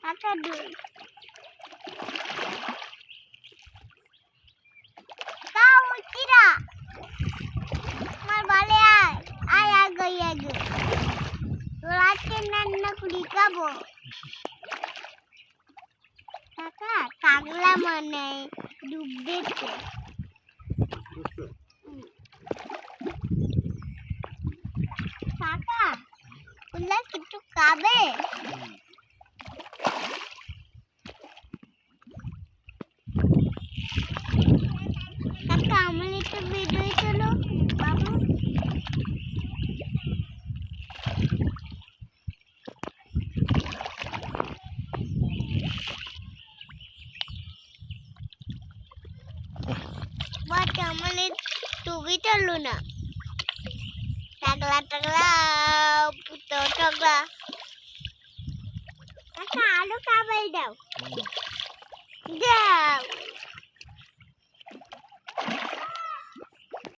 কাকা দুই কাউ চিরা আমার বলে আয় আয় আগে আগে তোরাকে রান্না করি খাবো কাকা কাগলা মানে ডুব দিচ্ছে কাকা ওলা কিছু খাবে কাকা আমার একটু ভিডিও চলো বাবু বাট আমার তুমি চলো না টাকলা টাকলা পুতো টাকলা কাকা আলু খাবার দাও দে